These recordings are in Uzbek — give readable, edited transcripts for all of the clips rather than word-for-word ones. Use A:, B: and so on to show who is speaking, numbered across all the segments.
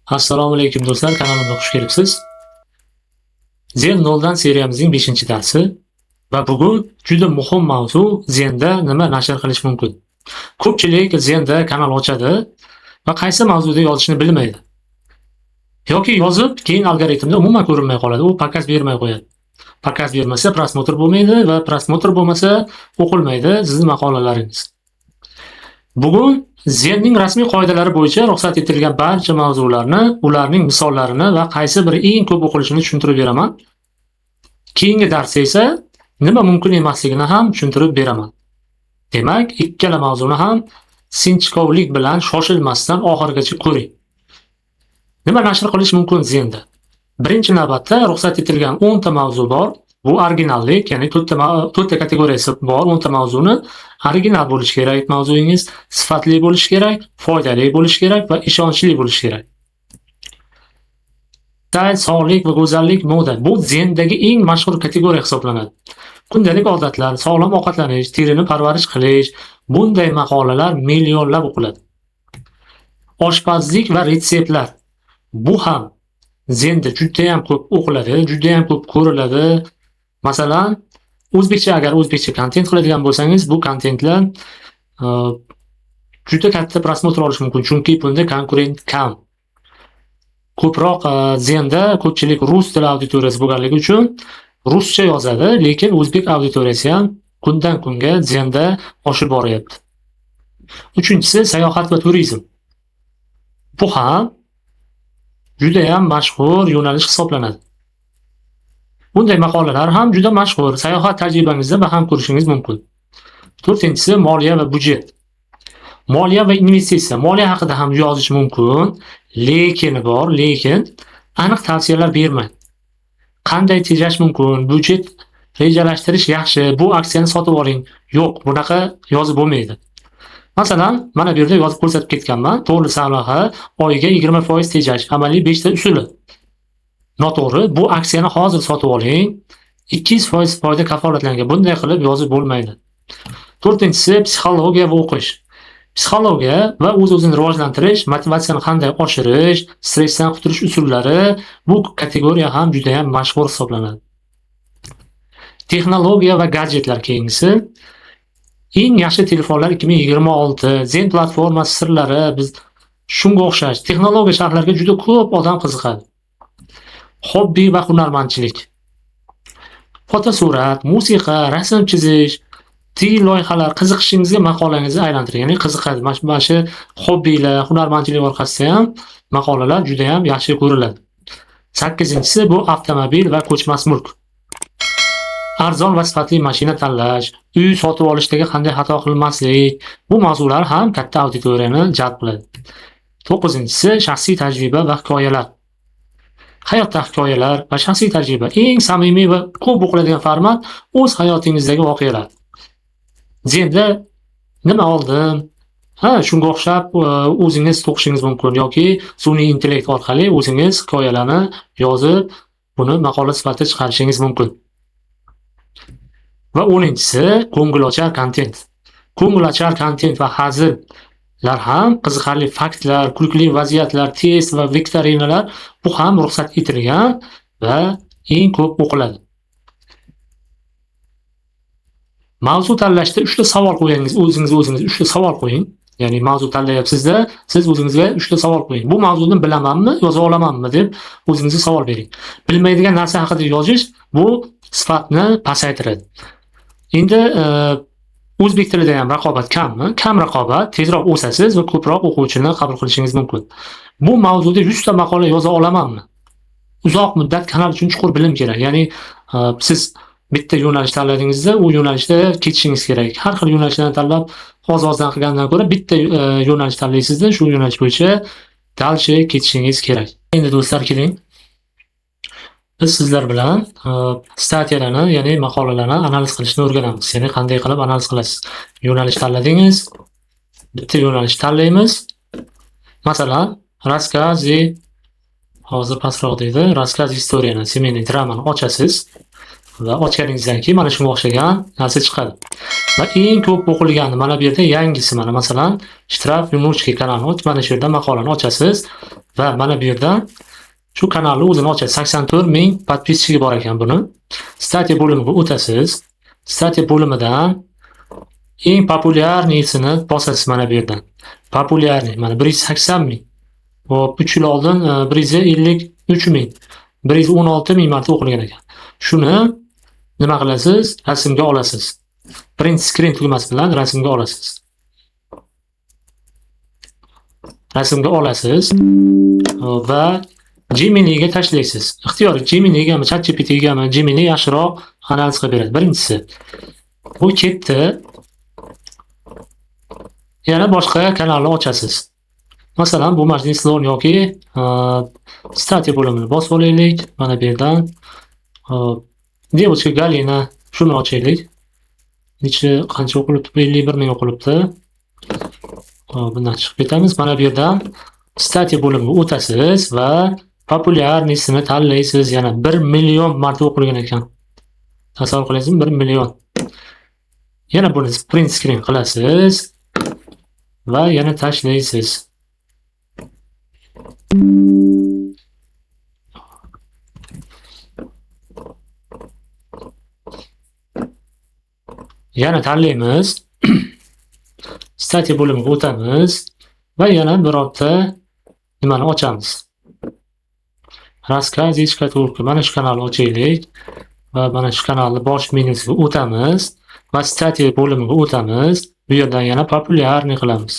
A: Assalomu alaykum do'stlar, kanalimga xush kelibsiz. Zen 0 dan seriyamizning 5-darsi va bugun juda muhim mavzu Zen'da nima nashr qilish mumkin. Ko'pchilik Zen'da kanal ochadi va qaysi mavzuda yozishni bilmaydi. Yoki yozib, keyin algoritmda umuman ko'rinmay qoladi. U pakaz bermay qo'yadi. Pakaz bermasa prosmotr bo'lmaydi va prosmotr bo'lmasa o'qilmaydi sizning maqolalaringiz. Bugun Zen'ning rasmiy qoidalari bo'yicha ruxsat etilgan barcha mavzularni, ularning misollarini va qaysi biri eng ko'p o'qilishini tushuntirib beraman. Keyingi darsda esa nima mumkin emasligini ham tushuntirib beraman. Demak, ikkala mavzuni ham sinchkovlik bilan shoshilmasdan oxirigacha ko'ring. Nima nashr qilish mumkin Zen'da? Birinchi navbatda ruxsat etilgan 10 ta mavzu bor. Bu originallik, ya'ni 4 ta kategoriyasi bor. 10 ta mavzuni original bo'lishi kerak, mavzuingiz sifatli bo'lishi kerak, foydali bo'lishi kerak va ishonchli bo'lishi kerak. Stayl, sog'lik va go'zallik, moda bu Zen'dagi eng mashhur kategoriya hisoblanadi. Kundalik odatlar, sog'lom ovqatlanish, terini parvarish qilish, bunday maqolalar millionlab o'qiladi. Oshpazlik va retseptlar. Bu ham Zen'da juda ham ko'p o'qiladi, juda ham ko'p ko'riladi. Masalan, agar o'zbekcha kontent qiladigan bo'lsangiz, bu kontentlar juda katta prosmotr olish mumkin, chunki bunda konkurent kam. Ko'proq Zen'da ko'pchilik rus tili auditoriyasi bo'lganligi uchun ruscha yozadi, lekin o'zbek auditoriyasi ham kundan kunga Zen'da oshib boryapti. Uchinchisi sayohat va turizm. Bu ham juda ham mashhur yo'nalish hisoblanadi. Bunday maqolalar ham juda mashhur. Sayohat tajribangizda baham ko'rishingiz mumkin. To'rtinchisi moliya va budjet. Moliya va investitsiya. Moliya haqida ham yozish mumkin, lekin aniq tavsiyalar bermang. Qanday tejash mumkin? Budjet rejalashtirish yaxshi. Bu aksiyani sotib oling. Yo'q, bunaqa yozib bo'lmaydi. Masalan, mana bu yerda yozib ko'rsatib ketganman. To'g'ri sarlavha, oyiga 20% tejash, amaliy 5 ta usuli. Noto'g'ri, bu aksiyani hozir sotib oling. 200% foyda kafolatlangan. Bunday qilib yozib bo'lmaydi. To'rtinchisi psixologiya va o'qish. Psixologiya va o'z-o'zini rivojlantirish, motivatsiyani qanday oshirish, stressdan qutulish usullari, bu kategoriya ham juda ham mashhur hisoblanadi. Texnologiya va gadjetlar keyingisi. Eng yaxshi telefonlar 2026, Zen platformasi sirlari, biz shunga o'xshash texnologiya sharhlariga juda ko'p odam qiziqadi. Hobbi va hunarmandchilik. Fotosurat, musiqa, rasm chizish, til loyihalar qiziqishingizga maqolangizni aylantiring. Ya'ni qiziqadi. Mana shu hobbilar, hunarmandchilik orqasida ham maqolalar juda ham yaxshi ko'riladi. 8-si bu avtomobil va ko'chmas mulk. Arzon va sifatli mashina tanlash, uy sotib olishdagi qanday xato qilmaslik, bu mavzular ham katta auditoriyani jalb qiladi. 9-si shaxsiy tajriba va hikoyalar. Hayotda hikoyalar va shaxsiy tajriba eng samimiy va ko'p o'qiladigan format o'z hayotingizdagi voqealar. Zen'da nima oldim? Shunga o'xshab o'zingiz to'qishingiz mumkin yoki sun'iy intellekt orqali o'zingiz hikoyalarni yozib, buni maqola sifatida chiqarishingiz mumkin. Va 10-si ko'ngilochar kontent. Ko'ngilochar kontent va hazillar ham qiziqarli faktlar, kulgili vaziyatlar, test va viktorinalar bu ham ruxsat etilgan va eng ko'p o'qiladi. Mavzu tanlashda 3 ta savol qo'yingiz, o'zingizga 3 ta savol qo'ying. Ya'ni mavzu tanlayapsizda, siz o'zingizga 3 ta savol qo'ying. Bu mavzuni bilamanmi, yoza olamanmi deb o'zingizga savol bering. Bilmaydigan narsa haqida yozish bu sifatni pasaytiradi. Endi o'zbek tilida ham raqobat kammi? Kam raqobat, tezroq o'sasiz va ko'proq o'quvchini qabul qilishingiz mumkin. Bu mavzuda 100 ta maqola yoza olamanmi? Uzoq muddat kanal uchun chuqur bilim kerak. Ya'ni siz bitta yo'nalish tanladingizda, u yo'nalishda ketishingiz kerak. Har xil yo'nalishlarni tanlab, oz-ozdan qilgandan ko'ra bitta yo'nalish tanlaysizda, shu yo'nalish bo'yicha dalshe ketishingiz kerak. Endi do'stlar keling. Biz sizlar bilan statiyalarni, ya'ni maqolalarni analiz qilishni o'rganamiz. Ya'ni qanday qilib analiz qilasiz. Yo'nalish tanladingiz, bitta yo'nalish tanlaymiz. Masalan, raskazi, hozir pastroq deydi, raskazi istoriyani, semeyniy dramani ochasiz. Va ochganingizdan keyin mana shunga o'xshagan narsa chiqadi. Va eng ko'p o'qilgan mana bu yerda yangisi, mana masalan, Shtraf Yunurskiy kanalini mana shu yerda maqolani ochasiz Va mana bu yerdan shu kanalni o'zini ochadi. 84 ming podpischigi bor ekan buni. Statiya bo'limiga o'tasiz. Statiya bo'limidan eng populyarnisini bosasiz mana bu yerdan. Populyarniy mana 180 ming. Hop, 3 yil oldin 153 ming. 116 ming marta o'qilgan ekan. Shuni nima qilasiz? Rasmga olasiz. Print screen tugmasi bilan rasmga olasiz. Rasmga olasiz va Gemini'ga tashlaysiz. Ixtiyoriy Gemini'gami, ChatGPT'gami, Gemini yaxshiroq analiz qilib beradi. Birinchisi. Bu ketdi. Yana boshqa kanalni ochasiz. Masalan, bu majlis loan yoki statiya bo'limini bosib olaylik. Mana bu yerdan Devotchka Galina shuni ochaylik. Necha qancha o'qilibdi? 51 ming o'qilibdi. Bundan chiqib ketamiz. Mana bu yerdan statiya bo'limiga o'tasiz va populyarnisini tanlaysiz. Yana 1 million marta o'qilgan ekan. Tasavvur qilasizmi? 1 million. Yana buni print screen qilasiz va yana tashlaysiz. Yana tanlaymiz. Statiya bo'limiga o'tamiz va yana birorta nimani ochamiz. Рассказы shkatulka. Mana shu kanalni ochaylik va mana shu kanalni bosh menyusiga o'tamiz va statiya bo'limiga o'tamiz. Bu yerdan yana populyarniy qilamiz.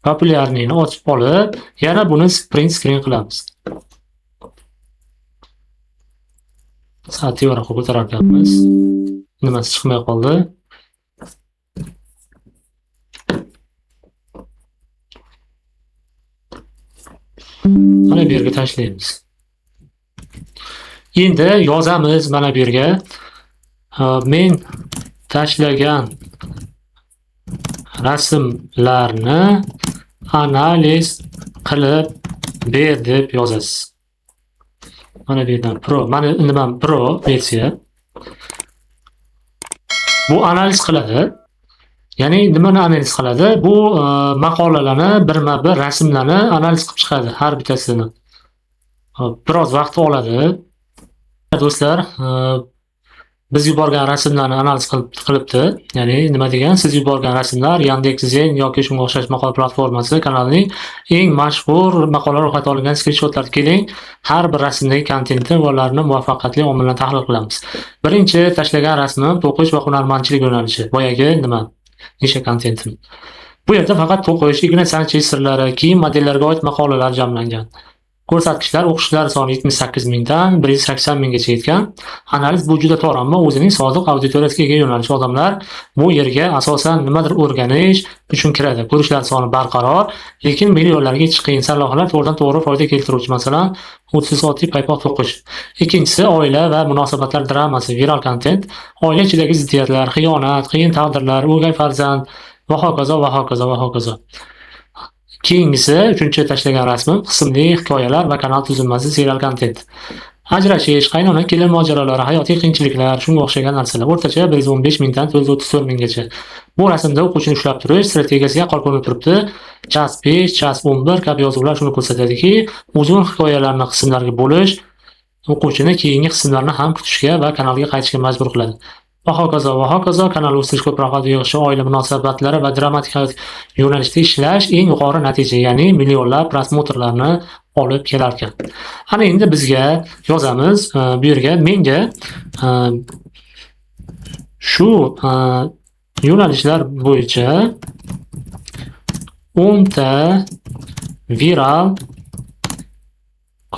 A: Populyarniyni ochib olib, yana buni print screen qilamiz. Tevara qilib ko'tararkanmiz. Nimasi chiqmay qoldi. Mana bu yerga tashlaymiz. Endi yozamiz mana bu yerga. Men tashlagan rasmlarni analiz qilib ber deb yozasiz. Mana bu yerdan Pro, mana nima Pro versiya. Bu analiz qiladi. Ya'ni nimani analiz qiladi? Bu maqolalarni birma-bir rasmlarni analiz qilib chiqadi har bittasini. Biroz vaqt oladi. Do'stlar, biz yuborgan rasmlarni analiz qilibdi. Ya'ni nima degan? Siz yuborgan rasmlar Yandex.Zen yoki shunga o'xshash maqola platformasi kanalining eng mashhur maqolalar ro'yxatga olingan skrinshotlar. Keling, har bir rasmdagi kontentni va ularni muvaffaqiyatli omillarni tahlil qilamiz. Birinchi tashlagan rasmim to'qish va hunarmandchilik yo'nalishi. Boyagi nima? Nisha kontentim. Bu yerda faqat to'qish, igna san'atchilik sirlari, kiyim modellariga oid maqolalar jamlangan. Ko'rsatkichlar o'qishchilar soni 78 mingdan 180 minggacha yetgan. Analiz bu juda tor, ammo o'zining sodiq auditoriyasiga ega yo'nalish. Odamlar bu yerga asosan nimadir o'rganish uchun kiradi. Ko'rishlar soni barqaror, lekin millionlarga yetish qiyin. Sarlavhalar to'g'ridan-to'g'ri foyda keltiruvchi, masalan, 30 soatlik paypoq to'qish. Ikkinchisi oila va munosabatlar dramasi, viral kontent, oila ichidagi ziddiyatlar, xiyonat, qiyin taqdirlar, o'gay farzand va hokazo va hokazo va hokazo. Keyingisi, uchinchi tashlagan rasmim qismli hikoyalar va kanal tuzilmasi serial kontent. Ajrashish, qaynona kelin mojarolari, hayotiy qiyinchiliklar, shunga o'xshagan narsalar. O'rtacha 115 mingdan 434 minggacha. Bu rasmda o'quvchini ushlab turish strategiyasiga yaqqol ko'rinib turibdi. Chas 5, chas 11 kabi yozuvlar shuni ko'rsatadiki, uzun hikoyalarni qismlarga bo'lish o'quvchini keyingi qismlarni ham kutishga va kanalga qaytishga majbur qiladi. Va hokazo kanal o'stirish, ko'proq audio yig'ishi, oila munosabatlari va dramatik hayot yo'nalishida ishlash eng yuqori natija, ya'ni millionlab prosmotrlarni olib kelar ekan. Ana endi bizga yozamiz, bu yerga menga shu yo'nalishlar bo'yicha 10 ta viral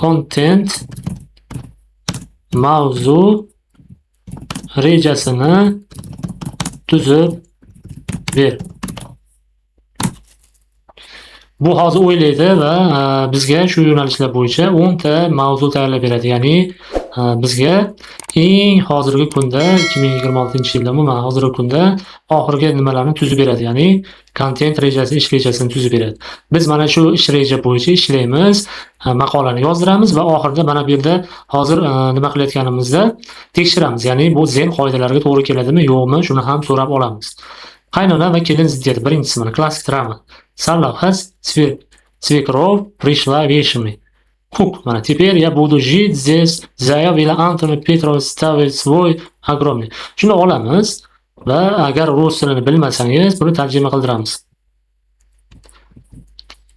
A: content mavzu rejasini tuzib ber. Bu hozir o'ylaydi va bizga shu yo'nalishlar bo'yicha 10 ta mavzu tayyorlab beradi. Ya'ni bizga eng hozirgi kunda 2026-yilda umuman hozirgi kunda oxirgi nimalarni tuzib beradi. Ya'ni kontent rejasi, ish rejasini tuzib beradi. Biz mana shu ish reja bo'yicha ishlaymiz, maqolani yozdiramiz va oxirida mana bu yerda hozir nima qilayotganimizda tekshiramiz. Ya'ni bu Zen qoidalariga to'g'ri keladimi, yo'qmi, shuni ham so'rab olamiz. Qaynona va kelin ziddiyati birinchisi mana klassik drama. Sarlavha Svekrov пришла вещами. Cook. Mana теперь я буду жить здесь, заявил Антони Петрович ставит свой огромный. Shuni olamiz va agar rus tilini bilmasangiz, buni tarjima qildiramiz.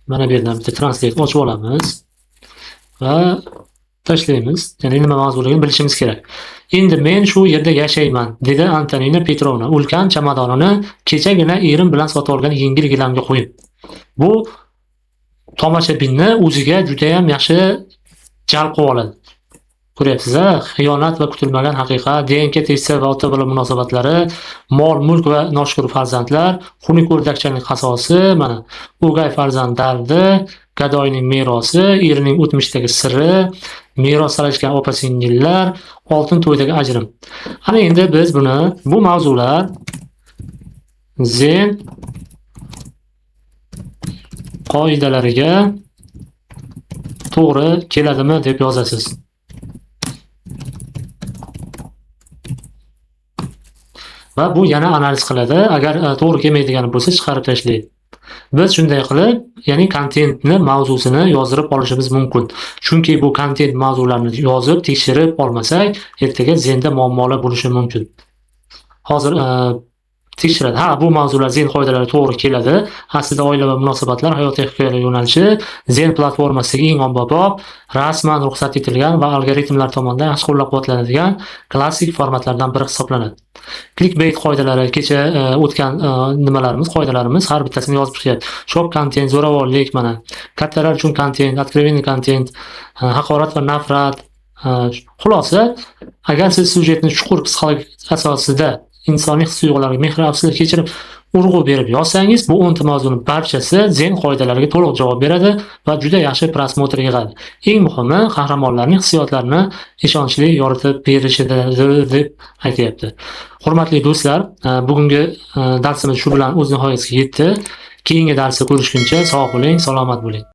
A: Mana bu yerdan bitta translate ochib olamiz va tashlaymiz. Ya'ni nima mavzuligini bilishimiz kerak. Endi men shu yerda yashayman, dedi Antonina Petrovna ulkan chamadonini kechagina erim bilan sotib olgan yengil gilamga qo'yib. Bu tomoshabinni o'ziga juda ham yaxshi jalb qilib oladi. Ko'ryapsiz-a? Xiyonat va kutilmagan haqiqat, DNK testi va ota-bola munosabatlari, mol-mulk va noshkur farzandlar, xunuk o'rdakchaning qasosi, mana o'gay farzand dardi, gadoyning merosi, erining o'tmishdagi siri, meros talashgan opa-singillar, oltin to'ydagi ajrim. Ana endi biz buni bu mavzular Zen qoidalariga to'g'ri keladimi deb yozasiz. Va bu yana analiz qiladi. Agar to'g'ri kelmaydigan bo'lsa, chiqarib tashlaydi. Biz shunday qilib, ya'ni kontentni, mavzusini yozdirib olishimiz mumkin. Chunki bu kontent mavzularini yozib, tekshirib olmasak, ertaga Zenda muammolar bo'lishi mumkin. Hozir tekshiradi. Ha, bu mavzular Zen qoidalariga to'g'ri keladi. Aslida oila va munosabatlar hayotiy hikoyalar yo'nalishi Zen platformasidagi eng ommabop, rasman ruxsat etilgan va algoritmlar tomonidan yaxshi qo'llab-quvvatlanadigan klassik formatlardan biri hisoblanadi. Clickbait qoidalari, kecha o'tgan nimalarimiz, qoidalarimiz har bittasini yozib chiqyapti. Shop kontent, zo'ravonlik, mana kattalar uchun kontent, откровенный kontent, haqorat va nafrat. Xulosa, agar siz syujetni chuqur psixologik asosida insoniy his-tuyg'ularga mehr, afsuslik kechirib urg'u berib yozsangiz, bu 10 ta mavzuning barchasi Zen qoidalariga to'liq javob beradi va juda yaxshi prosmotr yig'adi. Eng muhimi, qahramonlarning hissiyotlarini ishonchli yoritib berishidir deb aytayapti. Hurmatli do'stlar, bugungi darsimiz shu bilan o'z nihoyasiga yetdi. Keyingi darsda ko'rishguncha sog' bo'ling, salomat bo'ling.